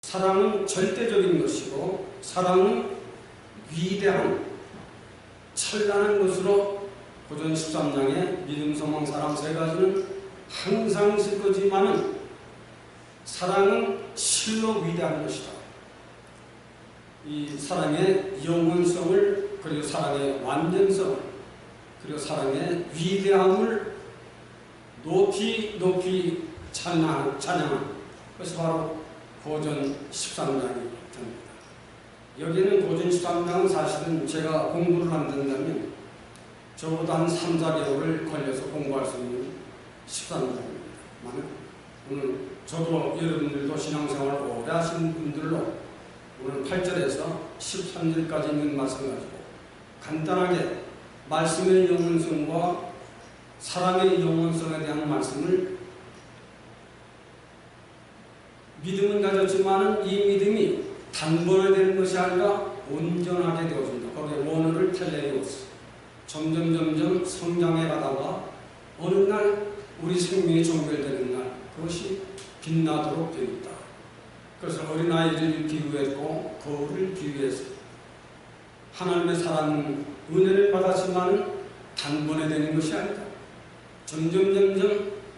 사랑은 절대적인 것이고 사랑은 위대한 찬란한 것으로 고전 13장의 믿음, 소망, 사랑 세 가지는 항상 있을 거지만은 사랑은 실로 위대한 것이다. 이 사랑의 영원성을, 그리고 사랑의 완전성을, 그리고 사랑의 위대함을 높이 찬양한 것이 바로 고전 13장이 됩니다. 여기는 고전 13장은 사실은 제가 공부를 한다면 저보다 한 3, 4개월을 걸려서 공부할 수 있는 13장입니다. 오늘 저도 여러분들도 신앙생활을 오래 하신 분들로 오늘 8절에서 13절까지 있는 말씀 가지고 간단하게 말씀의 영원성과 사랑의 영원성에 대한 말씀을 믿음은 가졌지만 이 믿음이 단번에 되는 것이 아니라 온전하게 되어진다. 거기에 원어를 텔레이오스. 점점 성장해 가다가 어느 날 우리 생명이 종결되는 날 그것이 빛나도록 되어 있다. 그래서 어린아이를 비유했고 거울을 비유해서 하나님의 사랑 은혜를 받았지만 단번에 되는 것이 아니다. 점점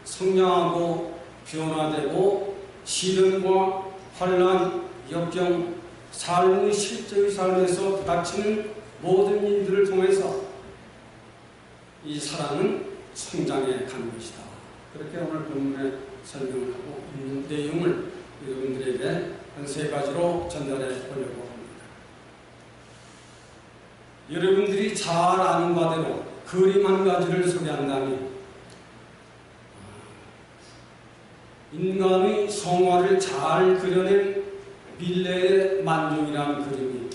성장하고 변화되고 시련과 환난, 역경, 삶의 실제의 삶에서 부닥치는 모든 일들을 통해서 이 사랑은 성장해 가는 것이다. 그렇게 오늘 본문에 설명을 하고 있는 내용을 여러분들에게 한 3가지로 전달해 보려고 합니다. 여러분들이 잘 아는 바대로 그림 한 가지를 소개한다면 인간의 성화를 잘 그려낸 밀레의 만종이라는 그림이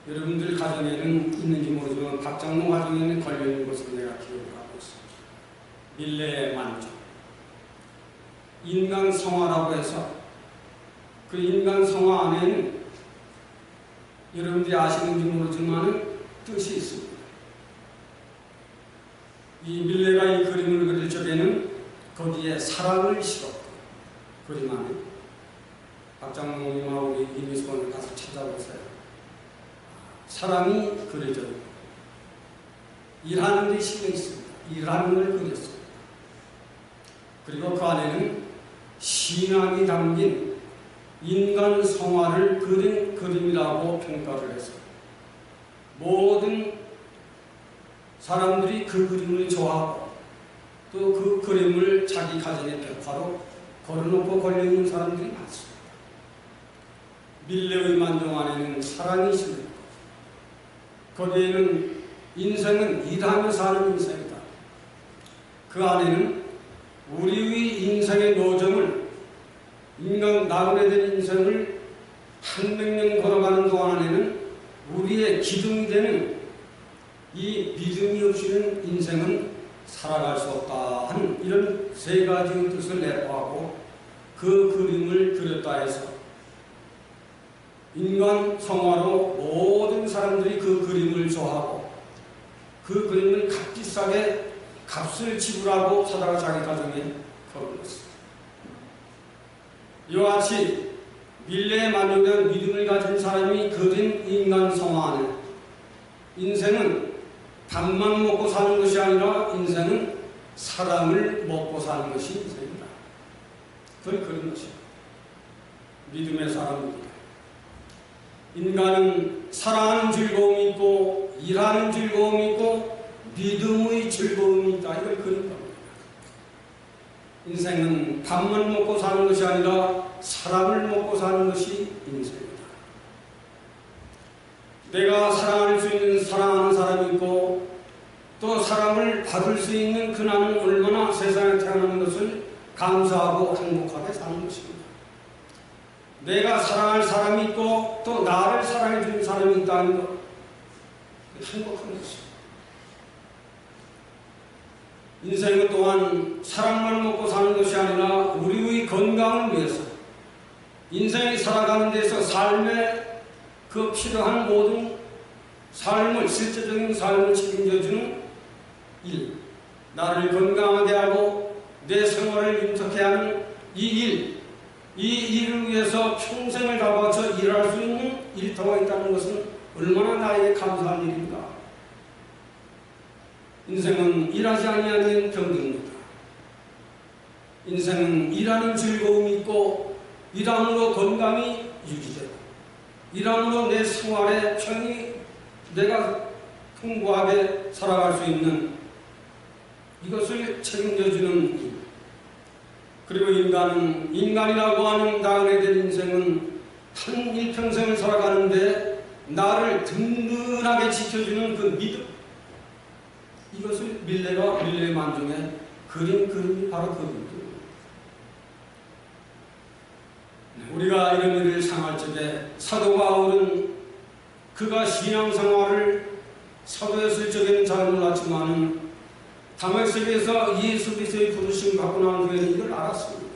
여러분들 가정에는 있는지 모르지만 박장로 가정에는 걸려있는 것으로 내가 기억을 하고 있습니다. 밀레의 만종. 인간 성화라고 해서 그 인간 성화 안에는 여러분들이 아시는지 모르지만 뜻이 있습니다. 이 밀레가 이 그림을 그릴 적에는 거기에 사랑을 실었고 그림 안에 박장로님하고 우리 이미수원을 가서 찾아보세요. 사랑이 그려져 있고 일하는 데 신경 있습니다. 일하는 걸 그렸습니다. 그리고 그 안에는 신앙이 담긴 인간 성화를 그린 그림이라고 평가를 해서 모든 사람들이 그 그림을 좋아하고 또 그 그림을 자기 가정의 벽화로 걸어놓고 걸려있는 사람들이 많습니다. 밀레의 만종 안에는 사랑이 실리고 거기에는 인생은 일하며 사는 인생이다. 그 안에는 우리의 인생의 노점을 인간 나그네 된 인생을 100년 걸어가는 동안에는 우리의 기둥이 되는 이 믿음이 없이는 인생은 살아갈 수 없다 하는 이런 3가지의 뜻을 내포하고 그 그림을 그렸다 해서 인간 성화로 모든 사람들이 그 그림을 좋아하고 그 그림을 값비싸게 값을 지불하고 사다가 자기 가정에 걸어놨습니다. 이와 같이 밀레에 만족된 믿음을 가진 사람이 그린 인간 성화 안에 인생은 밥만 먹고 사는 것이 아니라 인생은 사랑을 먹고 사는 것이 인생이다. 그걸 그런 것입니다. 믿음의 사람입니다. 인간은 사랑하는 즐거움이 있고 일하는 즐거움이 있고 믿음의 즐거움이 있다. 이걸 그런 겁니다. 인생은 밥만 먹고 사는 것이 아니라 사랑을 먹고 사는 것이 인생이다. 내가 사랑할 수 있는 사랑하는 사람이 있고 또 사랑을 받을 수 있는 그나는 얼마나 세상에 태어나는 것을 감사하고 행복하게 사는 것입니다. 내가 사랑할 사람이 있고 또 나를 사랑해 주는 사람이 있다는 것 행복한 것입니다. 인생은 또한 사랑만 먹고 사는 것이 아니라 우리의 건강을 위해서 인생이 살아가는 데서 삶에 그 필요한 모든 삶을, 실제적인 삶을 책임져주는 일, 나를 건강하게 하고 내 생활을 윤택해 하는 이 일, 이 일을 위해서 평생을 다 바쳐 일할 수 있는 일터가 있다는 것은 얼마나 나에게 감사한 일인가. 인생은 일하지 아니하면 병듭니다. 인생은 일하는 즐거움이 있고 일함으로 건강이 유지되고 일함으로 내 생활에 편히 내가 풍부하게 살아갈 수 있는 이것을 책임져주는 일. 그리고 인간이라고 하는 나그네 된 인생은 한 일평생을 살아가는데 나를 든든하게 지켜주는 그 믿음, 이것을 밀레가 밀레의 만중에 그린 그림이 바로 그 믿음. 우리가 이런 일을 상할 적에 사도 바울은 그가 신앙생활을 사도였을 적에는 잘 몰랐지만은 다메섹에서 예수 그리스도의 부르심을 받고 난 후에는 이걸 알았습니다.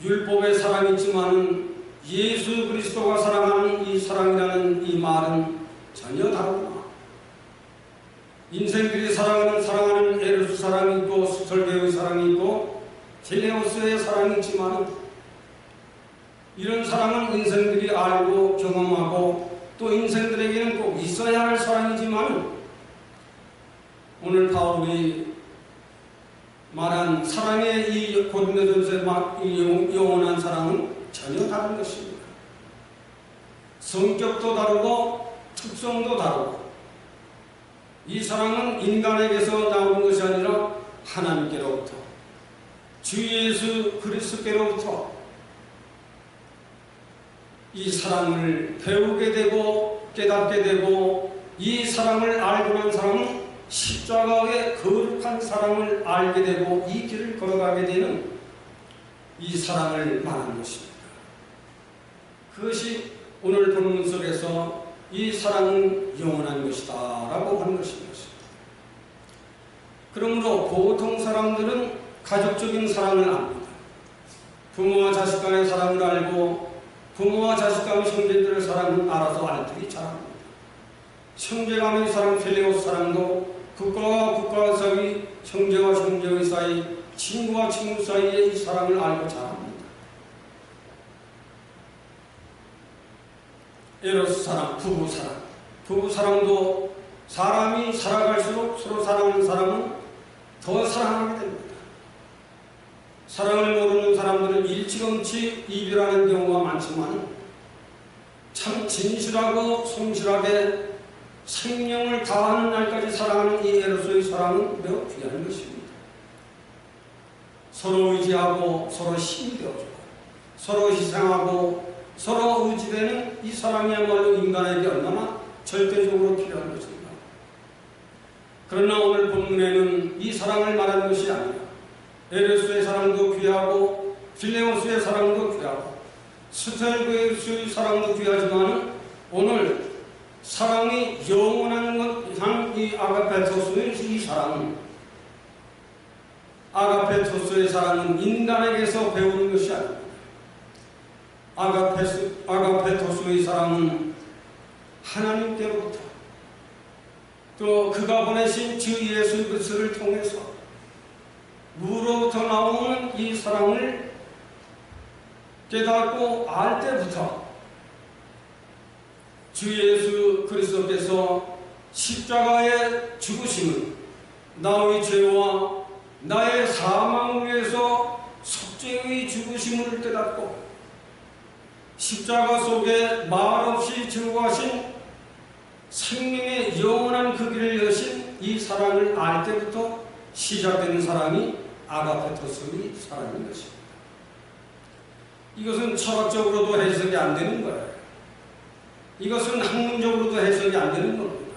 율법의 사랑이 있지만은 예수 그리스도가 사랑하는 이 사랑이라는 이 말은 전혀 다르구나. 인생들이 사랑하는 에로스 사랑이 있고 설교의 사랑이 있고 텔레오스의 사랑이 있지만 이런 사랑은 인생들이 알고 경험하고 또 인생들에게는 꼭 있어야 할 사랑이지만 오늘 바울이 말한 사랑의 이 고린도전서의 영원한 사랑은 전혀 다른 것입니다. 성격도 다르고 특성도 다르고 이 사랑은 인간에게서 나오는 것이 아니라 하나님께로부터 주 예수 그리스도께로부터 이 사랑을 배우게 되고 깨닫게 되고 이 사랑을 알고 난 사람은 십자가의 거룩한 사랑을 알게 되고 이 길을 걸어가게 되는 이 사랑을 말하는 것입니다. 그것이 오늘 본문 속에서 이 사랑은 영원한 것이다 라고 하는 것입니다. 그러므로 보통 사람들은 가족적인 사랑을 압니다. 부모와 자식 간의 사랑을 알고 부모와 자식 간의 형제들의 사랑을 알아서 알들이 잘합니다. 형제 간의 사랑, 텔레오스 사랑도 국가와 국가 사이, 형제와 형제의 사이, 친구와 친구 사이의 이 사랑을 알고 잘합니다. 에로스 사랑, 부부 사랑. 부부 사랑도 사람이 살아갈수록 서로 사랑하는 사람은 더 사랑하게 됩니다. 사랑을 모르는 사람들은 일찌감치 이별하는 경우가 많지만 참 진실하고 성실하게 생명을 다하는 날까지 사랑하는 이 에로스의 사랑은 매우 귀한 것입니다. 서로 의지하고 서로 힘이 되어주고 서로 희생하고 서로 의지되는 이 사랑이야말로 인간에게 얼마나 절대적으로 필요한 것입니다. 그러나 오늘 본문에는 이 사랑을 말하는 것이 아니라 에로스의 사랑도 귀하고 필레오스의 사랑도 귀하고 스텔고의 사랑도 귀하지만 오늘 사랑이 영원한 것, 이 아가페토스의 이 사랑은 아가페토스의 사랑은 인간에게서 배우는 것이 아닙니다. 아가페토스의 사랑은 하나님께로부터 또 그가 보내신 주 예수 그리스도를 통해서 무로부터 나오는 이 사랑을 깨닫고 알 때부터 주 예수 그리스도께서 십자가의 죽으심을 나의 죄와 나의 사망을 위해서 속죄의 죽으심을 깨닫고 십자가 속에 말없이 증거하신 생명의 영원한 그 길을 여신 이 사랑을 알 때부터 시작되는 사랑이 아가페토스의 사랑인 것입니다. 이것은 철학적으로도 해석이 안 되는 거예요. 이것은 학문적으로도 해석이 안 되는 겁니다.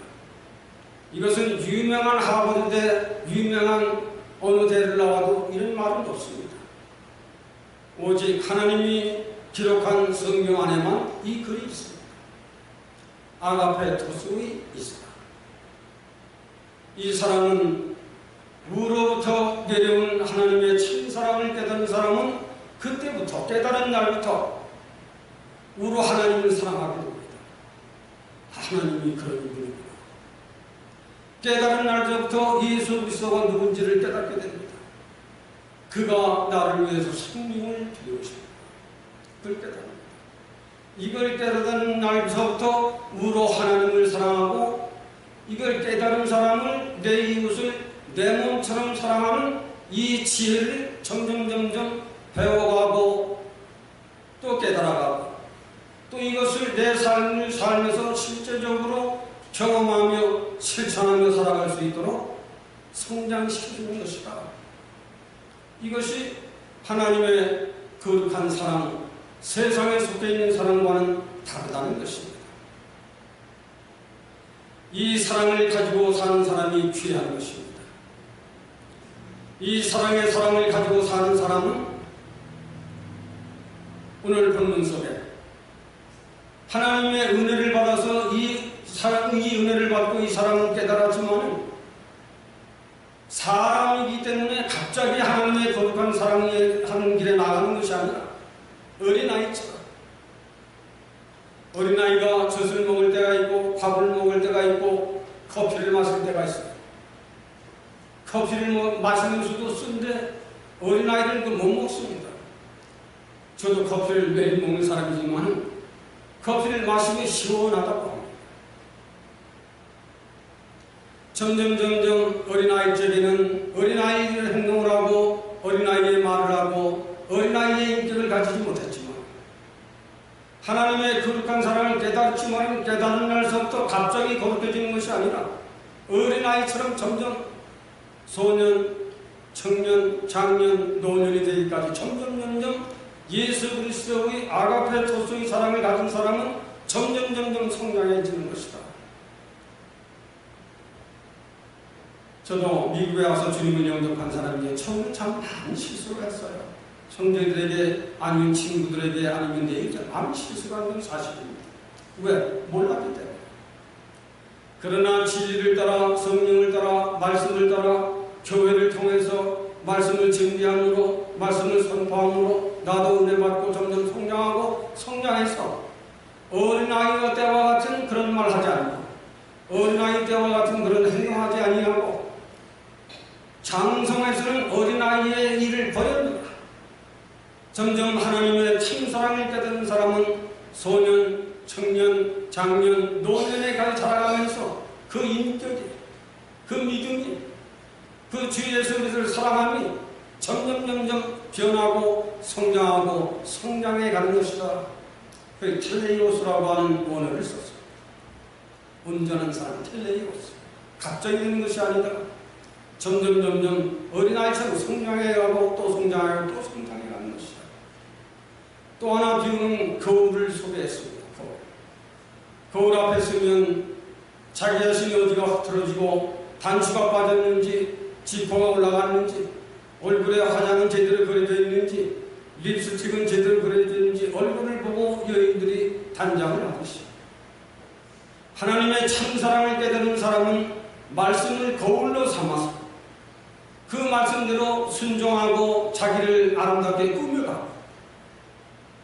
이것은 유명한 하버드대, 유명한 어느 대를 나와도 이런 말은 없습니다. 오직 하나님이 기록한 성경 안에만 이 글이 있습니다. 아가페토스의 이 사랑. 이 사랑은 우로부터 내려온 하나님의 친사랑을 깨달은 사람은 그때부터 깨달은 날부터 우로 하나님을 사랑하게 됩니다. 하나님이 그런 분이구나. 깨달은 날부터 예수 그리스도가 누군지를 깨닫게 됩니다. 그가 나를 위해서 생명을 드리오십니다. 그걸 깨달습니다. 이걸 깨달은 날부터 우로 하나님을 사랑하고 이걸 깨달은 사람을 내 이웃을 내 몸처럼 사랑하는 이 지혜를 점점 배워가고 또 깨달아가고 또 이것을 내 삶을 살면서 실제적으로 경험하며 실천하며 살아갈 수 있도록 성장시켜주는 것이다. 이것이 하나님의 거룩한 사랑, 세상에 속해 있는 사랑과는 다르다는 것입니다. 이 사랑을 가지고 사는 사람이 귀한 것입니다. 이 사랑의 사랑을 가지고 사는 사람은 오늘 본문 속에 하나님의 은혜를 받아서 이 은혜를 받고 이 사랑을 깨달았지만 사람이기 때문에 갑자기 하나님의 거룩한 사랑을 하는 길에 나가는 것이 아니라 어린아이처럼 어린아이가 젖을 먹을 때가 있고 밥을 먹을 때가 있고 커피를 마실 때가 있어요. 커피를 마시는 수도 쓴데 어린아이들은 못 먹습니다. 저도 커피를 매일 먹는 사람이지만 커피를 마시면 시원하다고 합니다. 점점 어린아이 쪽에는 어린아이의 행동을 하고 어린아이의 말을 하고 어린아이의 인격을 가지지 못했지만 하나님의 거룩한 사랑을 깨달았지만 깨달은 날서부터 갑자기 거룩해지는 것이 아니라 어린아이처럼 점점 소년, 청년, 장년, 노년이 되기까지 점점 예수 그리스도의 아가페 토스의 사랑을 가진 사람은 점점 성장해지는 것이다. 저도 미국에 와서 주님을 영접한 사람이에요. 처음에 참 많은 실수를 했어요. 형제들에게 아니면 친구들에게 아니면 내에게 많은 실수가 있는 사실입니다. 왜? 몰랐기 때문에. 그러나 진리를 따라 성령을 따라 말씀을 따라 교회를 통해서 말씀을 증기함으로 말씀을 선포함으로 나도 은혜 받고 점점 성장하고 성장해서 어린아이와 때와 같은 그런 말 하지 않고 어린아이 때와 같은 그런 행동하지 아니하고 장성에서는 어린아이의 일을 버렸노라. 점점 하나님의 참사랑을 깨닫는 사람은 소년, 청년, 장년, 노년에까지 자라가면서 그 인격이, 그 믿음이, 그 주 예수 그리스도를 사랑함이 점점 변하고 성장하고 성장해 가는 것이다. 그 텔레이오스라고 하는 원어를 썼어요. 온전한 사람 텔레이오스. 갑자기 되는 것이 아니다. 점점 어린아이처럼 성장해가고 또 성장하고 또 성장해가는 것이다. 또 하나 비유는 거울을 소개했습니다. 거울 앞에 서면 자기 자신이 어디가 흐트러지고 단추가 빠졌는지 지퍼가 올라갔는지 얼굴에 화장은 제대로 그려져 있는지 립스틱은 제대로 그려져 있는지 얼굴을 보고 여인들이 단장을 하듯이 하나님의 참사랑을 깨달은 사람은 말씀을 거울로 삼아서 그 말씀대로 순종하고 자기를 아름답게 꾸며가고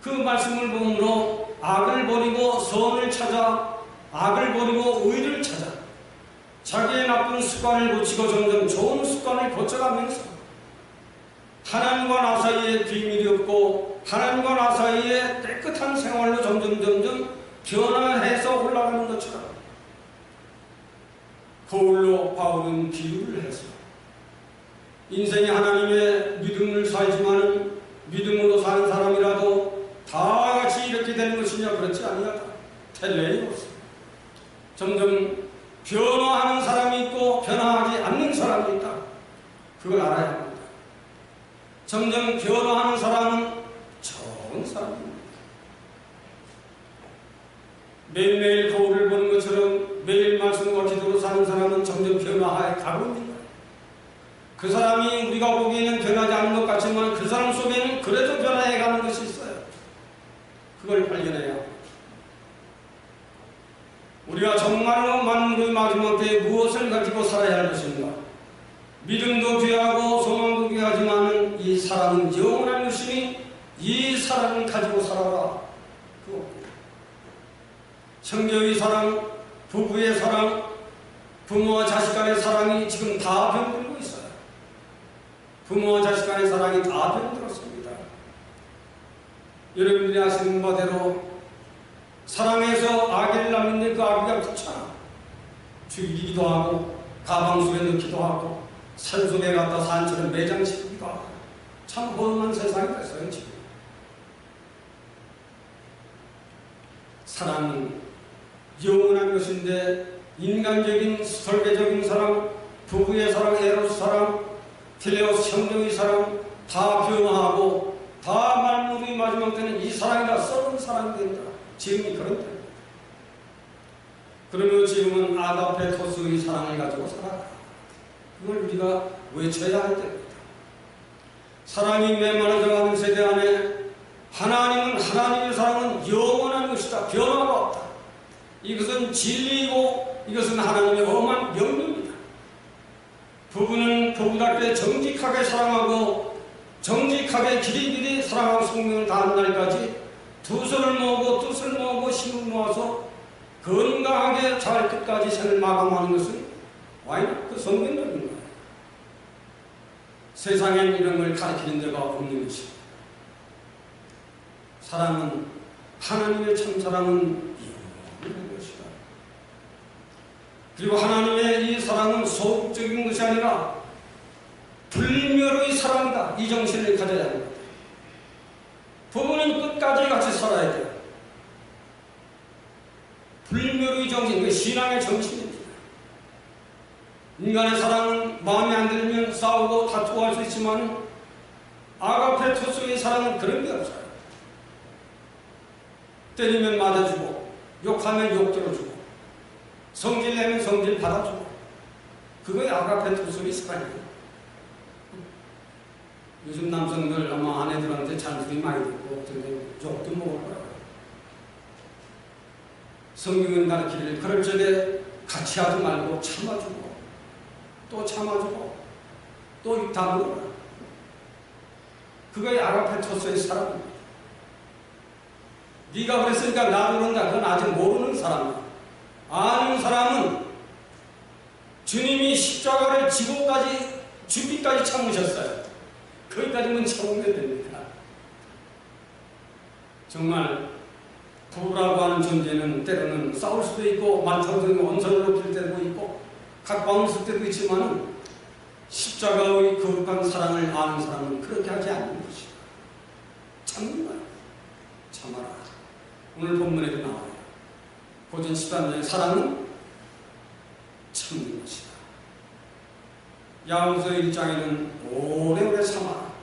그 말씀을 보므로 악을 버리고 선을 찾아 악을 버리고 의를 찾아 자기의 나쁜 습관을 고치고 점점 좋은 습관을 고쳐가면서 하나님과 나 사이에 비밀이 없고 하나님과 나 사이에 깨끗한 생활로 점점 변화해서 올라가는 것처럼 거울로 바울은 비유를 해서 인생이 하나님의 믿음을 살지만은 믿음으로 사는 사람이라도 다 같이 이렇게 되는 것이냐 그렇지 아니하다. 텔레이오스. 점점 변화하는 사람이 있고 변화하지 않는 사람이 있다. 그걸 알아야 합니다. 점점 변화하는 사람은 좋은 사람입니다. 매일매일 거울을 보는 것처럼 매일 말씀과 기도로 사는 사람은 점점 변화해 가고 있는 거예요. 그 사람이 우리가 보기에는 변하지 않는 것 같지만 그 사람 속에는 그래도 변화해 가는 것이 있어요. 그걸 발견해야 합니다. 우리가 정말로 만물의 마지막 때에 무엇을 가지고 살아야 할 것인가? 믿음도 귀하고 소망도 귀하지만 이 사랑은 영원한 것이니 이 사랑을 가지고 살아라. 그겁니다. 형제의 사랑, 부부의 사랑, 부모와 자식 간의 사랑이 지금 다 병들고 있어요. 부모와 자식 간의 사랑이 다 변들었습니다. 여러분들이 아시는 바대로 사랑해서 아기를 낳는데 그 아기가 그렇잖아. 죽이기도 하고 가방 속에 넣기도 하고 산속에 갖다 산처럼 매장시키기도 하고 참 험한 세상이 됐어요 지금. 사랑은 영원한 것인데 인간적인 설계적인 사랑, 부부의 사랑, 에로스 사랑, 필레오스 형제의 사랑 다 변화하고 다 말무르이 마지막 때는 이 사랑이 다 썩은 사랑이 된다. 지금이 그런 때입니다. 그러면 지금은 아가페 토스의 사랑을 가지고 살아가. 그걸 우리가 외쳐야 할 때입니다. 사랑이 메말라져가는 세대 안에 하나님은 하나님의 사랑은 영원한 것이다. 변화가 없다. 이것은 진리이고 이것은 하나님의 엄한 명령입니다. 부부는 부부답게 정직하게 사랑하고 정직하게 길이길이 사랑하고 생명을 다하는 날까지 두 손을 모으고 뜻을 모으고 힘을 모아서 건강하게 잘 끝까지 생을 마감하는 것은 와이나 그 성경적인 거예요. 세상엔 이런 걸 가르치는 데가 없는 것입니다. 사랑은 하나님의 참사랑은 영원한 것이다. 그리고 하나님의 이 사랑은 소극적인 것이 아니라 불멸의 사랑이다. 이 정신을 가져야 합니다. 부부는 끝까지 같이 살아야 돼요. 불멸의 정신, 그 신앙의 정신입니다. 인간의 사랑은 마음에 안 들면 싸우고 다투고 할 수 있지만 아가페 토스의 사랑은 그런 게 없어요. 때리면 맞아주고 욕하면 욕 들어주고 성질 내면 성질 받아주고 그거의 아가페 토스의 습관이에요. 요즘 남성들 아마 아내들한테 잔소리 많이 듣고 욕도 먹을 거예요. 성경은 가르치기를 그럴 적에 같이 하지 말고 참아주고 또 참아주고 또 입 다물어라. 그거의 아가페 토스의 사랑입니다. 네가 그랬으니까 나도 그런다. 그건 아직 모르는 사람이야. 아는 사람은 주님이 십자가를 지고까지 죽기까지 참으셨어요. 거기까지만 참으면 됩니다. 정말 부부라고 하는 존재는 때로는 싸울 수도 있고 만탕성이 원선을 높일 때도 있고 각방을 쓸 때도 있지만 십자가의 거룩한 사랑을 아는 사람은 그렇게 하지 않는 것이다. 참는 거야. 참아라. 오늘 본문에도 나와요. 고전 13장의 사랑은 참는 것이다. 야고보서 1장에는 오래오래 참아라.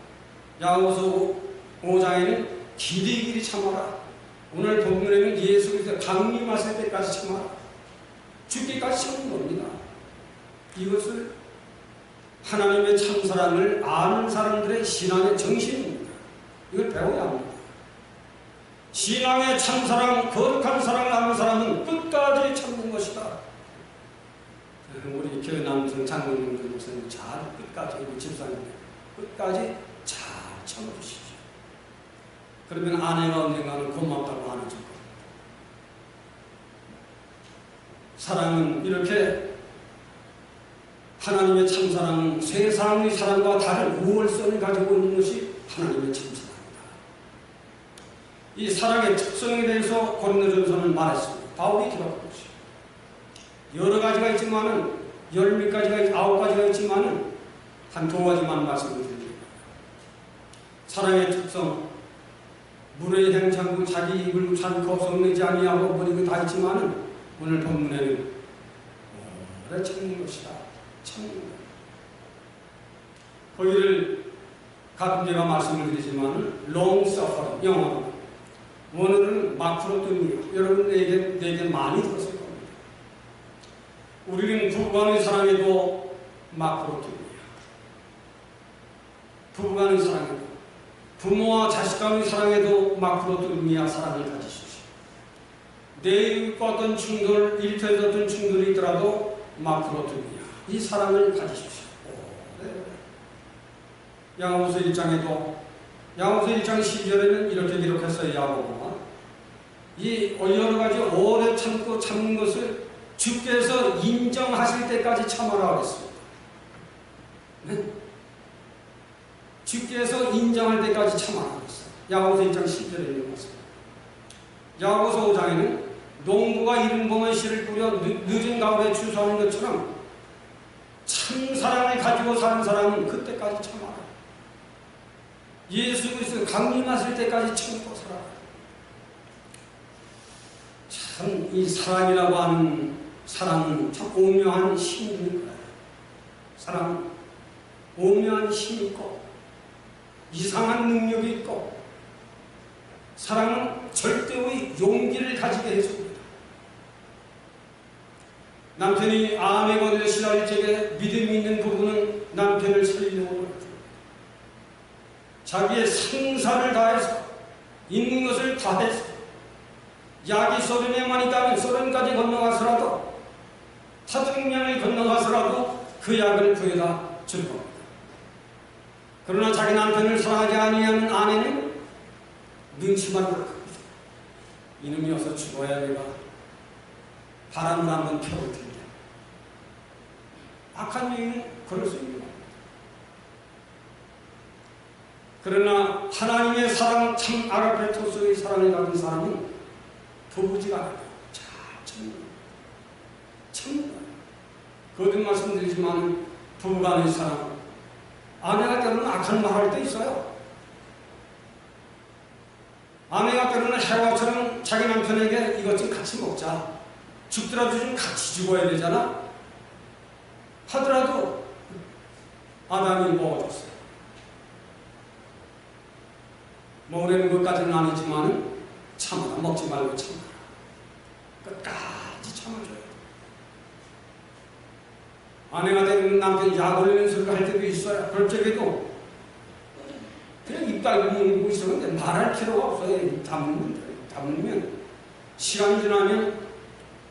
야고보서 5장에는 길이길이 참아라. 오늘 본문에는 예수 그리스도 강림하실 때까지 참아라. 죽기까지 참는 겁니다. 이것을 하나님의 참사랑을 아는 사람들의 신앙의 정신입니다. 이걸 배워야 합니다. 신앙의 참사랑, 거룩한 사랑을 아는 사람은 끝까지 참는 것이다. 우리 교회 남성 장로님들 목사님 잘 끝까지, 우리 집사님 끝까지 잘 참아주십시오. 그러면 아내가 언젠가는 고맙다고 안 해줄 겁니다. 사랑은 이렇게 하나님의 참사랑은 세상의 사랑과 다른 우월성을 가지고 있는 것이 하나님의 참사랑입니다. 이 사랑의 특성에 대해서 고린도전서는 말했습니다. 바울이 기록한 것이죠. 여러 가지가 있지만은 10몇 가지가 9가지가 있지만은 한 2가지만 말씀을 드립니다. 사랑의 특성, 물의 행창구 자기 입을 참고 성내지 아니하고 버리고 다 있지만은 오늘 본문에는 오래 참는 것이다. 참는 것. 거기를 가끔 제가 말씀을 드리지만은 long suffering, 영어로 원어는 마크로토미요. 여러분에게 많이 들었을 겁니다. 우리는 부부간의 사랑에도 마크로토미요. 부부간의 사랑에도 부모와 자식 간의 사랑에도 마크로토미아 사랑을 가지십시오. 내 이웃과 어떤 충돌, 일터에서 어떤 충돌이 있더라도 마크로토미아 이 사랑을 가지십시오. 야고보서 1장에도 야고보서 1장 12절에는 이렇게 기록했어요. 야고보가 이 여러 가지 오래 참고 참는 것을 주께서 인정하실 때까지 참아라 그랬습니다. 네? 주께서 인정할 때까지 참아라 그랬어요. 야고보서 1장 10절에 있는 것입니다. 야고보서 5장에는 농부가 이른 봄에 씨를 뿌려 늦은 가을에 추수하는 것처럼 참 사랑을 가지고 사는 사람은 그때까지 참아라. 예수 그리스도 강림하실 때까지 참고 살아라. 참 이 사랑이라고 하는 사랑은 참 오묘한 힘이 있는 거예요. 사랑은 오묘한 힘이 있고 이상한 능력이 있고 사랑은 절대의 용기를 가지게 해줍니다. 남편이 암에 걸려 시달릴 적에 믿음이 있는 부부는 남편을 살리려고 합니다. 자기의 생사를 다해서 있는 것을 다해서 약이 소련에만 있다면 소련까지 건너가서라도 타중명을 건너가서라도 그 약을 구해다 줄 겁니다. 그러나 자기 남편을 사랑하지 아니하는 아내는 눈치만 보고 갑니다. 이놈이 어서 죽어야 내가 바람을 한번 펴볼 텐데. 악한 여인은 그럴 수 있는 겁니다. 그러나 하나님의 사랑, 참 아가페토스의 사랑을 가진 사람은 부부지가 않아요. 잘 참는다. 거듭 말씀드리지만 부부간의 사랑, 아내가 때로는 악한 말 할 때 있어요. 아내가 때로는 해와처럼 자기 남편에게 이것 좀 같이 먹자. 죽더라도 좀 같이 죽어야 되잖아. 하더라도 아담이 먹어줬어요. 먹으려는 것까지는 아니지만 참아라. 먹지 말고 참아라. 끝까지 참아줘야 돼. 아내가 되는 남편이 약 올리는 소리를 할 때도 있어요. 그럴 적에도 그냥 입 다물고 있었는데 말할 필요가 없어요. 입 다물면 시간이 지나면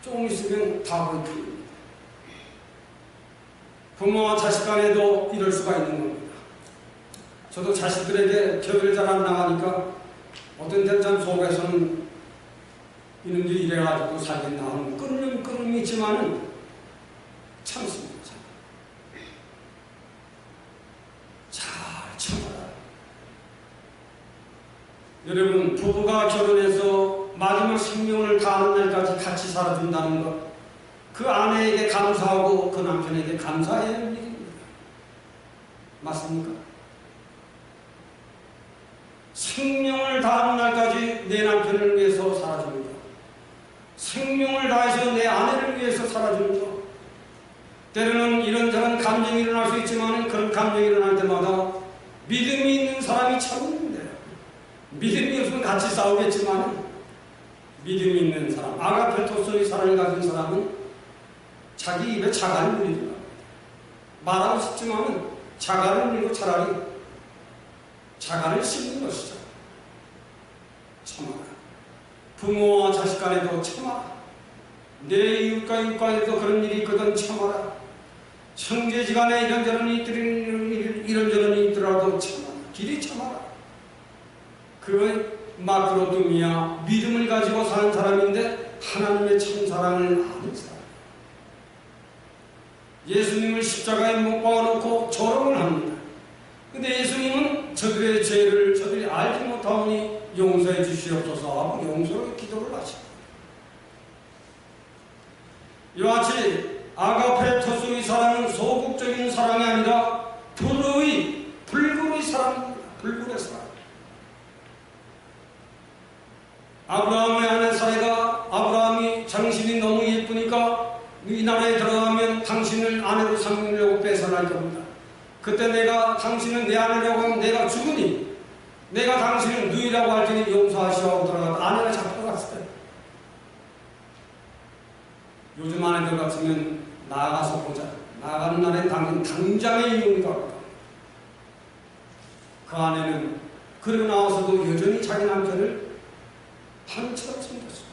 조금 있으면 답을 풀립니다. 부모와 자식 간에도 이럴 수가 있는 겁니다. 저도 자식들에게 교회를 잘 안 나가니까 어떤 때는 참 속에서는 이놈들이 이래가지고 살겠나 하는 끊음이 있지만은 참습니다. 잘 참아라. 여러분, 부부가 결혼해서 마지막 생명을 다하는 날까지 같이 살아준다는 것, 그 아내에게 감사하고 그 남편에게 감사해야 하는 일입니다. 맞습니까? 생명을 다하는 날까지 내 남편을 위해서 살아줍니다. 생명을 다해서 내 아내를 위해서 살아줍니다. 때로는 이런저런 감정이 일어날 수 있지만 그런 감정이 일어날 때마다 믿음이 있는 사람이 참는데요. 믿음이 없으면 같이 싸우겠지만 믿음이 있는 사람, 아가페토스의 사랑을 가진 사람은 자기 입에 자갈을 물리고 말하고 싶지만 자갈을 물리고 차라리 자갈을 씹는 것이죠. 참아라. 부모와 자식 간에도 참아라. 내 이웃과 이웃간에도 그런 일이 있거든 참아라. 형제지간에 이런저런 일이 있더라도 참아라. 길이 참아라. 그건 마크로둠이야. 믿음을 가지고 사는 사람인데 하나님의 참사랑을 아는 사람. 예수님을 십자가에 못 박아놓고 조롱을 합니다. 근데 예수님은 저들의 죄를 저들이 알지 못하오니 용서해 주시옵소서 하고 용서의 기도를 하십니다. 이와 같이 아가페토스의 사랑은 소극적인 사랑이 아니라 불굴의 사랑입니다. 불굴의 사랑. 아브라함의 아내 사례가 아브라함이 당신이 너무 예쁘니까 이 나라에 들어가면 당신을 아내로 삼으려고 뺏어날 겁니다. 그때 내가 당신은 내 아내라고 하면 내가 죽으니 내가 당신을 누이라고 할 테니 용서하시오 하고 들어갔다 아내가 잡혀갔어요. 요즘 아내들 같으면 나가서 보자. 나가는 날엔 당장의 이용이 갑니다. 그 아내는 그러고 나와서도 여전히 자기 남편을 한처럼 생겼습니다.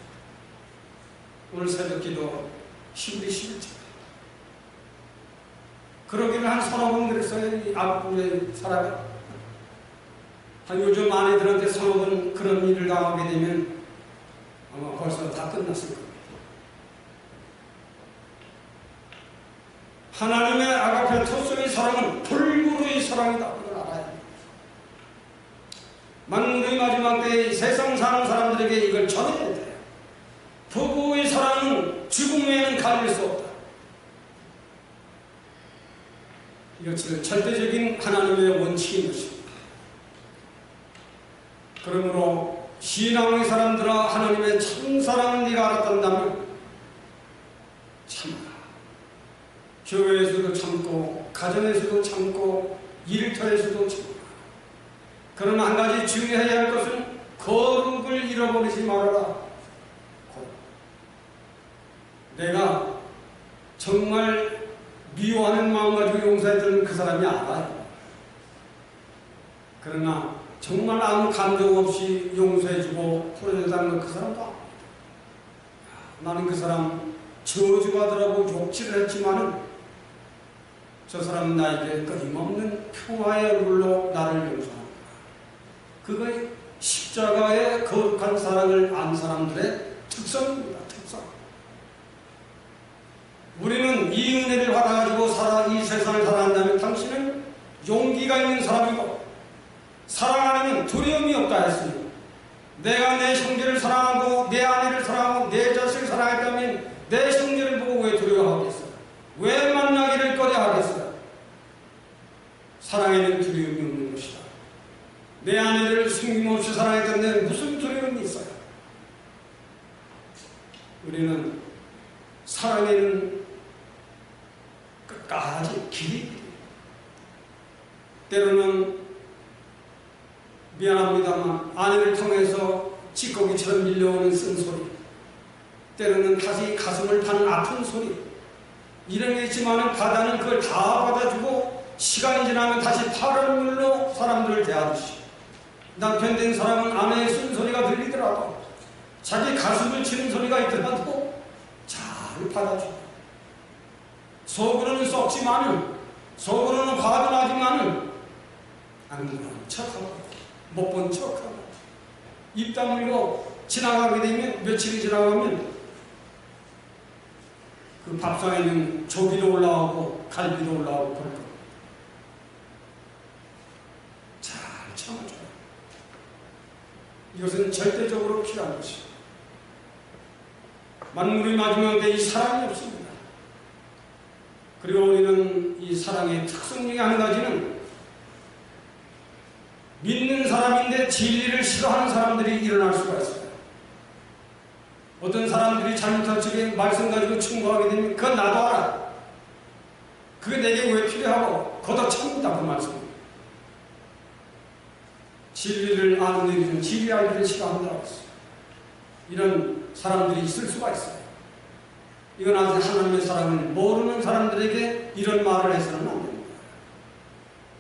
오늘 새벽기도 11절 그러기를 한 서너 번 그랬어요. 이 앞부의 사람이 한 요즘 아내들한테 서너 번 그런 일을 당하게 되면 아마 벌써 다 끝났을 겁니다. 하나님의 아가페토스의 사랑은 불구의 사랑이다. 이걸 알아야 합니다. 만물의 마지막 때에 세상 사는 사람들에게 이걸 전해야 돼요. 부부의 사랑은 죽음 외에는 가릴 수 없다. 이것은 절대적인 하나님의 원칙인 것입니다. 그러므로 신앙의 사람들아, 하나님의 참사랑을 네가 알았단다면 참아라. 교회에서도 참고, 가정에서도 참고, 일터에서도 참아라. 그러나 한 가지 주의해야 할 것은 거룩을 잃어버리지 말아라. 내가 정말 미워하는 마음 가지고 용서했던 그 사람이 알아요. 그러나 정말 아무 감정 없이 용서해주고 풀어준다는 그 사람도 압니다. 나는 그 사람 저주하더라고 욕질을 했지만은 저 사람은 나에게 끊임없는 평화의 얼굴로 나를 용서합니다. 그거의 십자가의 거룩한 사랑을 안 사람들의 특성입니다. 특성. 우리는 이 은혜를 받아가지고 이 세상을 살아간다면 당신은 용기가 있는 사람이고 사랑 안에는 두려움이 없다 했으니, 내가 내 형제를 사랑하고 내 아내를 사랑하고 내 자식을 사랑했다면 내 형제를 보고 왜 두려워하겠어요? 왜 만나기를 꺼려하겠어요? 사랑에는 두려움이 없는 것이다. 내 아내를 숨김없이 사랑했던데 무슨 두려움이 있어요? 우리는 사랑에는 끝까지 길이, 때로는 미안합니다만 아내를 통해서 찌꺼기처럼 밀려오는 쓴소리, 때로는 다시 가슴을 파는 아픈 소리, 이런 게 있지만 바다는 그걸 다 받아주고 시간이 지나면 다시 파란 물로 사람들을 대하듯이, 남편 된 사람은 아내의 쓴소리가 들리더라도, 자기 가슴을 치는 소리가 있더라도 잘 받아주고, 속으로는 썩지만은, 속으로는 화도 나지만은 안 그런 척하고 못 본 척하고 입 다물고 지나가게 되면, 며칠이 지나가면 그 밥상에 있는 조기도 올라오고 갈비도 올라오고 그럴 겁니다. 잘 참아줘요. 이것은 절대적으로 필요한 것입니다. 만물이 마지막 때 이 사랑이 없습니다. 그리고 우리는 이 사랑의 특성 중에 한 가지는, 믿는 사람인데 진리를 싫어하는 사람들이 일어날 수가 있어요. 어떤 사람들이 잘못한 적에 말씀 가지고 충고하게 되면 그건 나도 알아. 그게 내게 왜 필요하고 걷어찹니다. 그 말씀. 진리를 아는 일은 진리 알기를 싫어한다고 했어요. 이런 사람들이 있을 수가 있어요. 이건 아직 하나님의 사랑을 모르는 사람들에게 이런 말을 해서는 안 됩니다.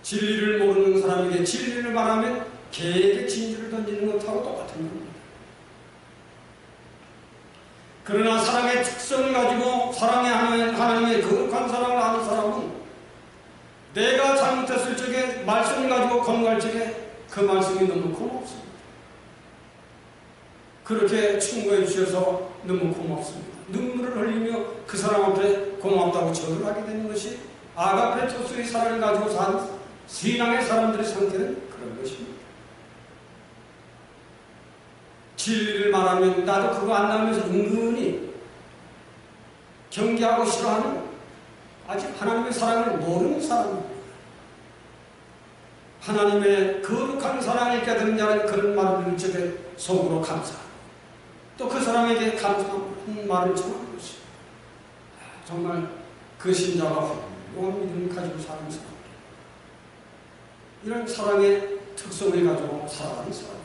진리를 모르는 사람에게 진리를 말하면 개에게 진주를 던지는 것하고 똑같은 겁니다. 그러나 사랑의 특성을 가지고 사랑의 하나님의 거룩한 사랑을 아는 사람은 내가 잘못했을 적에 말씀을 가지고 권고할 적에 그 말씀이 너무 고맙습니다. 그렇게 충고해 주셔서 너무 고맙습니다. 눈물을 흘리며 그 사람 앞에 고맙다고 절을 하게 되는 것이 아가페토스의 사랑을 가지고 산 신앙의 사람들의 상태는 그런 것입니다. 진리를 말하면 나도 그거 안 나오면서 은근히 경계하고 싫어하는, 아직 하나님의 사랑을 모르는 사람입니다. 하나님의 거룩한 사랑을 깨닫는 자는 그런 말을 들을 적에 속으로 감사하고 또 그 사람에게 감사한 말을 전하는 것입니다. 정말 그 신자가 훌륭한 믿음을 가지고 사는 사람, 이런 사랑의 특성을 가지고 살아가는 사람.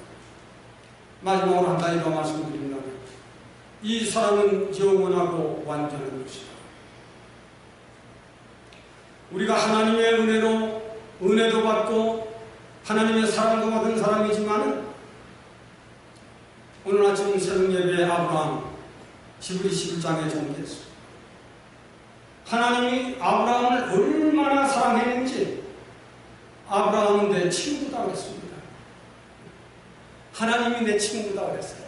마지막으로 한 가지 더 말씀드린다면, 이 사랑은 영원하고 완전한 것이다. 우리가 하나님의 은혜도 받고 하나님의 사랑도 받은 사람이지만, 오늘 아침 새벽 예배에 아브라함 히브리 11장에 정리했습니다. 하나님이 아브라함을 얼마나 사랑했는지 아브라함은 내 친구다 그랬습니다. 하나님이 내 친구다 그랬어요.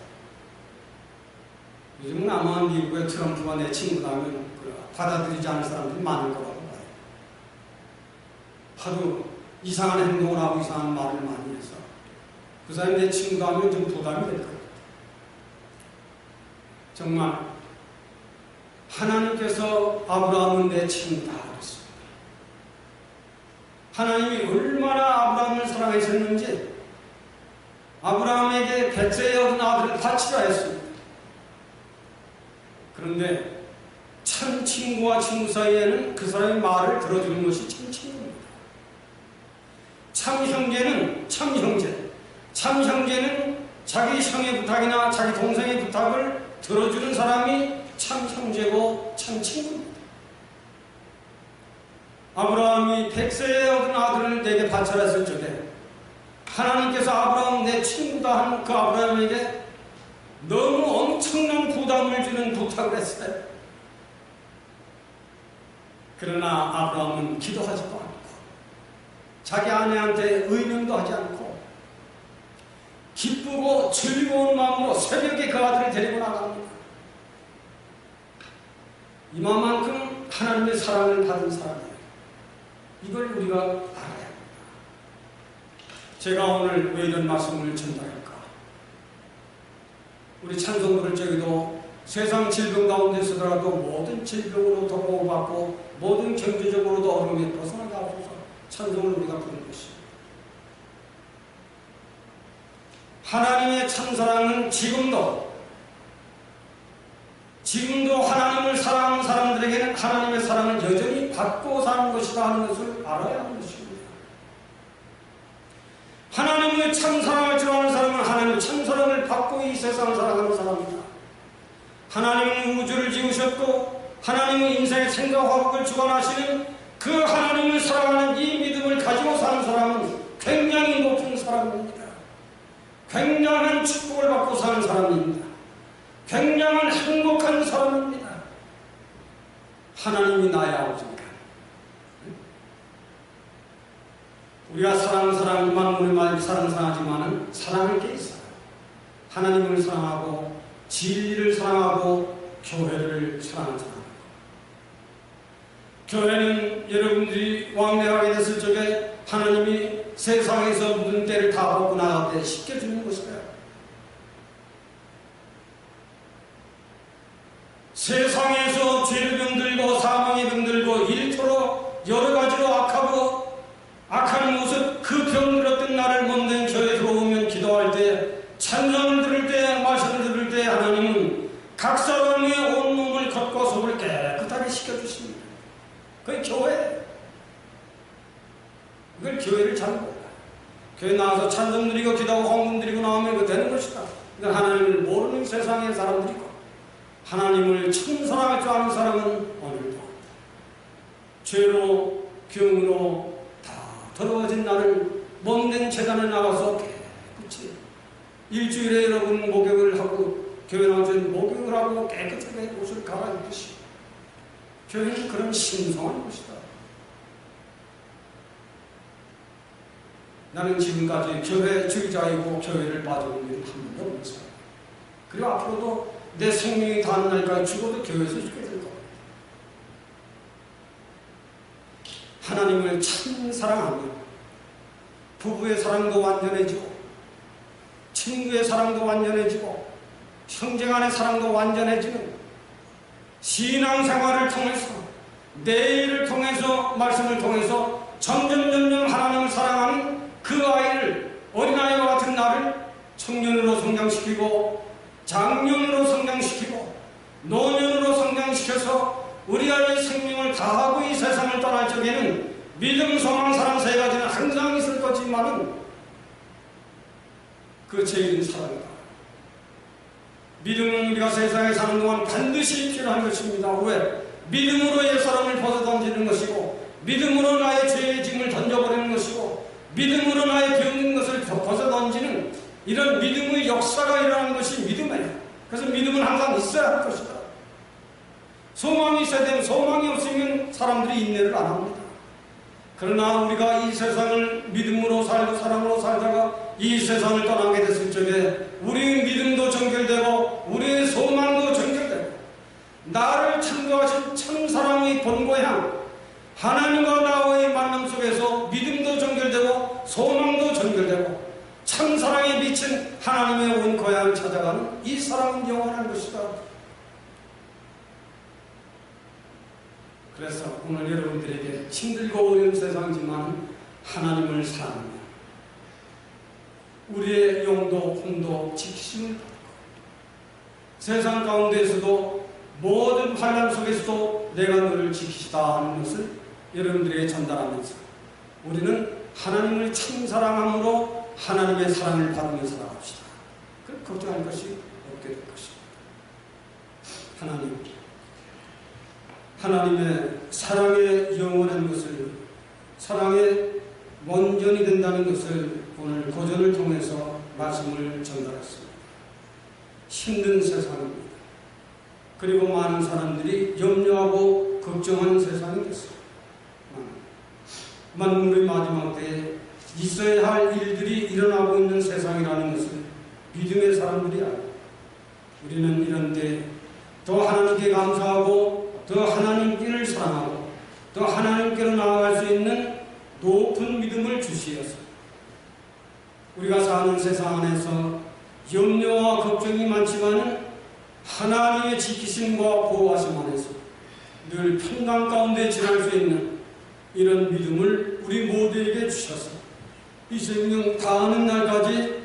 요즘은 아마 미국의 트럼프가 내 친구다 하면 받아들이지 않을 사람들이 많을 거라고 봐요. 하도 이상한 행동을 하고 이상한 말을 많이 해서. 그 사람이 내 친구다 하면 좀 부담이 될 거예요. 정말 하나님께서 아브라함은 내 친구다 그랬습니다. 하나님이 얼마나 아브라함을 사랑하셨는지 아브라함에게 벳세에 얻은 아들을 바치라 했습니다. 그런데 참 친구와 친구 사이에는 그 사람의 말을 들어주는 것이 참 친구입니다. 참 형제는 참 형제, 참 형제는 자기 형의 부탁이나 자기 동생의 부탁을 들어주는 사람이 참 형제고 참 친구입니다. 아브라함이 벳세에 얻은 아들을 내게 바쳐라 했을 적에 하나님께서 아브라함 내 친구다 한 그 아브라함에게 너무 엄청난 부담을 주는 부탁을 했어요. 그러나 아브라함은 기도하지도 않고 자기 아내한테 의논도 하지 않고 기쁘고 즐거운 마음으로 새벽에 그 아들을 데리고 나갑니다. 이만큼 하나님의 사랑을 받은 사람이에요. 이걸 우리가 알아야 합니다. 제가 오늘 왜 이런 말씀을 전달할까? 우리 찬송 부를 적에도 세상 질병 가운데 있으더라도 모든 질병으로 도움받고 모든 경제적으로도 어려움에 벗어나게 하소서 찬송을 우리가 부르는 것입니다. 하나님의 참사랑은 지금도 하나님을 사랑하는 사람들에게는 하나님의 사랑을 여전히 받고 사는 것이다 하는 것을 알아야 하는 것입니다. 하나님의 참사랑을 좋아하는 사람은 하나님의 참사랑을 받고 이 세상을 사랑하는 사람입니다. 하나님은 우주를 지으셨고 하나님은 인생의 생각화복을 주관하시는 그 하나님을 사랑하는 이 믿음을 가지고 사는 사람은 굉장히 높은 사람입니다. 굉장한 축복을 받고 사는 사람입니다. 굉장한 행복한 사람입니다. 하나님이 나의 아버지니까. 우리가 사랑하는 만물의 말 사랑하지만은 사랑할 게 있어요. 하나님을 사랑하고 진리를 사랑하고 교회를 사랑하는 사람. 교회는 여러분들이 왕래하게 됐을 적에 하나님이 세상에서 묻은 때를 다 벗고 나갈 때 씻겨주는 것이에요. 세상에서 죄를 병들고 사망의 병들고 이토록 여러 가지로 악한 모습 그 병들었던 나를 못낸 교회에 들어오면 기도할 때 찬송을 들을 때 말씀을 들을 때 하나님은 각 사람의 온몸을 겉과 속을 깨끗하게 씻겨주십니다. 그게 교회. 그걸 교회를 잘 몰라. 교회 나와서 찬송 드리고 기도하고 헌금 드리고 나오면 그거 되는 것이다. 그러니까 하나님을 모르는 세상의 사람들이고 하나님을 참 사랑할 줄 아는 사람은 오늘도 죄로 병으로 다 더러워진 나를 못된 재단에 나가서 깨끗이 일주일에 여러분 목욕을 하고 교회 나와서 목욕을 하고 깨끗하게 옷을 갈아입듯이 교회는 그런 신성한 곳이다. 나는 지금까지 교회 주의자이고 교회를 빠져본 일은 한 번도 없어요. 그리고 앞으로도 내 생명이 닿는 날까지 죽어도 교회에서 죽게 될 겁니다. 하나님을 참 사랑하면 부부의 사랑도 완전해지고 친구의 사랑도 완전해지고 형제간의 사랑도 완전해지는 신앙생활을 통해서 내일을 통해서 말씀을 통해서 점점 하나님을 사랑하는 그 아이를 어린아이와 같은 나를 청년으로 성장시키고 장년으로 성장시키고 노년으로 성장시켜서 우리 아이의 생명을 다하고 이 세상을 떠날 적에는 믿음, 소망, 사랑 세 가지는 항상 있을 거지만은 그 제일은 사랑이다. 믿음은 우리가 세상에 사는 동안 반드시 필요한 것입니다. 왜? 믿음으로 옛사람을 벗어던지는 것이고 믿음으로 나의 죄의 짐을 던져버리는 것이고 믿음으로 나의 병든 것을 벗어던지는 이런 믿음의 역사가 일어나는 것이 믿음이에요. 그래서 믿음은 항상 있어야 할 것이다. 소망이 있어야 되면 소망이 없으면 사람들이 인내를 안 합니다. 그러나 우리가 이 세상을 믿음으로 살고 사랑으로 살다가 이 세상을 떠나게 됐을 적에 우리의 믿음도 정결되고 우리의 소망도 정결되고 나를 창조하신 참사랑의 본고향 하나님과 나와의 만남 속에서 믿음도 정결되고 소망도 정결되고 참사랑의 하나님의 온 고향을 찾아가는 이 사랑은 영원한 것이다. 그래서 오늘 여러분들에게 힘들고 어려운 세상이지만 하나님을 사랑하며 우리의 영도 혼도 지키심을 받고 세상 가운데에서도 모든 환난 속에서도 내가 너를 지키시다 하는 것을 여러분들에게 전달하면서 우리는 하나님을 참 사랑함으로 하나님의 사랑을 받으며 살아갑시다. 그 걱정할 것이 없게 될 것입니다. 하나님의 사랑의 영원한 것을, 사랑의 원전이 된다는 것을 오늘 고전을 통해서 말씀을 전달했습니다. 힘든 세상입니다. 그리고 많은 사람들이 염려하고 걱정하는 세상이 됐습니다. 만물의 마지막 때에 있어야 할 일들이 일어나고 있는 세상이라는 것을 믿음의 사람들이 알고 우리는 이런 때 더 하나님께 감사하고 더 하나님께를 사랑하고 더 하나님께로 나아갈 수 있는 높은 믿음을 주시어서 우리가 사는 세상 안에서 염려와 걱정이 많지만 하나님의 지키심과 보호하심 안에서 늘 평강 가운데 지날 수 있는 이런 믿음을 우리 모두에게 주셔서 이 생명 다하는 날까지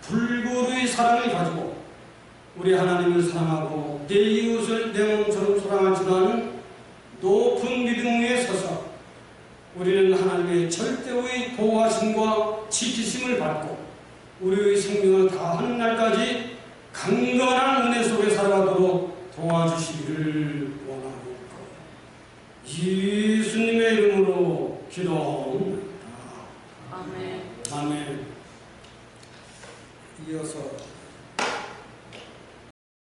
불구의 사랑을 가지고 우리 하나님을 사랑하고 내 이웃을 내 몸처럼 사랑하지도 않은 높은 믿음 위에 서서 우리는 하나님의 절대의 보호하심과 지키심을 받고 우리의 생명을 다하는 날까지 강건한 은혜 속에 살아가도록 도와주시기를 원하옵고 예수님의 이름으로 기도합니다. 아멘. 아멘. 이어서